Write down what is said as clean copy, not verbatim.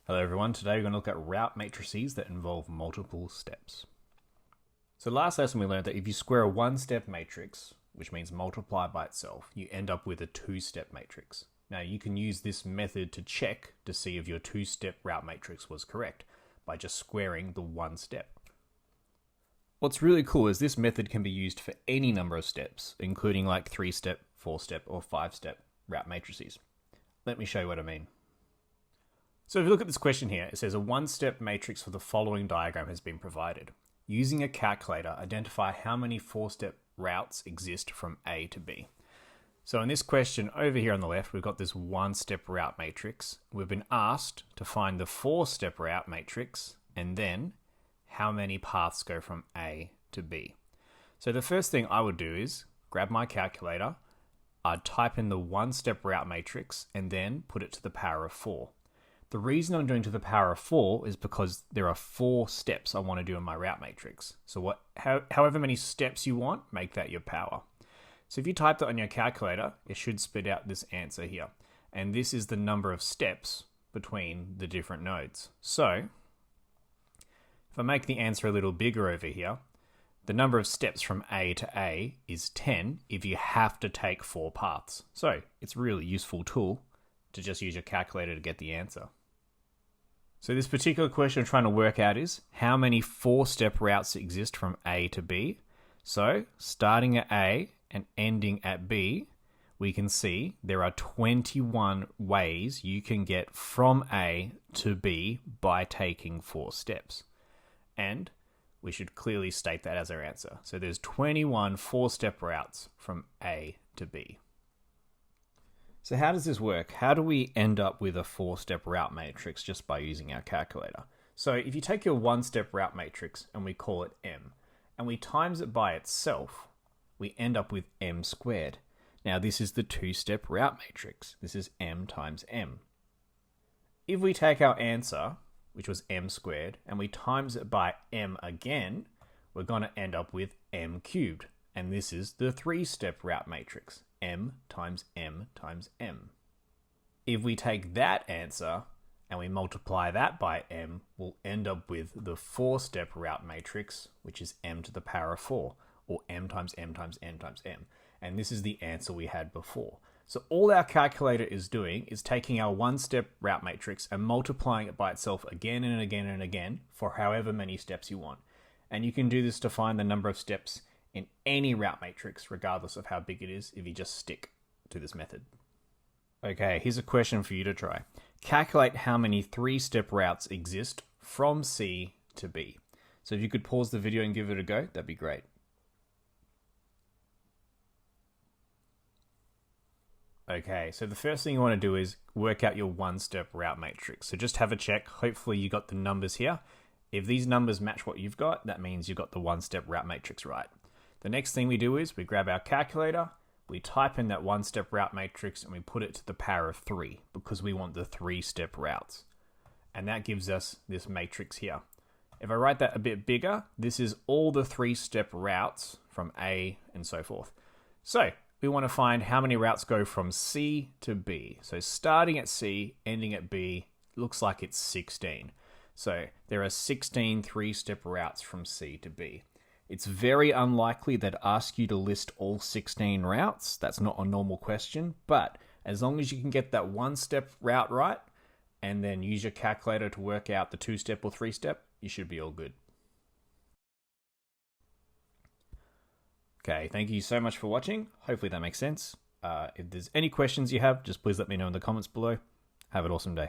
Hello everyone, today we're going to look at route matrices that involve multiple steps. So last lesson we learned that if you square a one-step matrix, which means multiply by itself, you end up with a two-step matrix. Now you can use this method to check to see if your two-step route matrix was correct by just squaring the one step. What's really cool is this method can be used for any number of steps, including like 3-step, 4-step, or 5-step route matrices. Let me show you what I mean. So if you look at this question here, it says a one-step matrix for the following diagram has been provided. Using a calculator, identify how many 4-step routes exist from A to B. So in this question over here on the left, we've got this one-step route matrix. We've been asked to find the 4-step route matrix and then how many paths go from A to B. So the first thing I would do is grab my calculator, I'd type in the one-step route matrix and then put it to the power of 4. The reason I'm doing to the power of 4 is because there are 4 steps I want to do in my route matrix. So however many steps you want, make that your power. So if you type that on your calculator, it should spit out this answer here. And this is the number of steps between the different nodes. So if I make the answer a little bigger over here, the number of steps from A to A is 10 if you have to take 4 paths. So it's a really useful tool to just use your calculator to get the answer. So this particular question I'm trying to work out is how many 4-step routes exist from A to B. So starting at A and ending at B, we can see there are 21 ways you can get from A to B by taking 4 steps. And we should clearly state that as our answer. So there's 21 4-step routes from A to B. So how does this work? How do we end up with a 4-step route matrix just by using our calculator? So if you take your one-step route matrix and we call it M, and we times it by itself, we end up with M squared. Now this is the 2-step route matrix. This is M times M. If we take our answer, which was M squared, and we times it by M again, we're going to end up with M cubed. And this is the 3-step route matrix. M times M times M. If we take that answer and we multiply that by M, we'll end up with the 4-step route matrix, which is M to the power of 4, or M times M times M times M. And this is the answer we had before. So all our calculator is doing is taking our one-step route matrix and multiplying it by itself again and again and again for however many steps you want. And you can do this to find the number of steps in any route matrix, regardless of how big it is, if you just stick to this method. Okay, here's a question for you to try. Calculate how many 3-step routes exist from C to B. So if you could pause the video and give it a go, that'd be great. Okay, so the first thing you want to do is work out your one-step route matrix. So just have a check. Hopefully you got the numbers here. If these numbers match what you've got, that means you've got the one-step route matrix right. The next thing we do is we grab our calculator, we type in that one-step route matrix and we put it to the power of 3 because we want the 3-step routes. And that gives us this matrix here. If I write that a bit bigger, this is all the 3-step routes from A and so forth. So we want to find how many routes go from C to B. So starting at C, ending at B, looks like it's 16. So there are 16 3-step routes from C to B. It's very unlikely they'd ask you to list all 16 routes. That's not a normal question, but as long as you can get that one-step route right and then use your calculator to work out the 2-step or 3-step, you should be all good. Okay, thank you so much for watching. Hopefully that makes sense. If there's any questions you have, just please let me know in the comments below. Have an awesome day.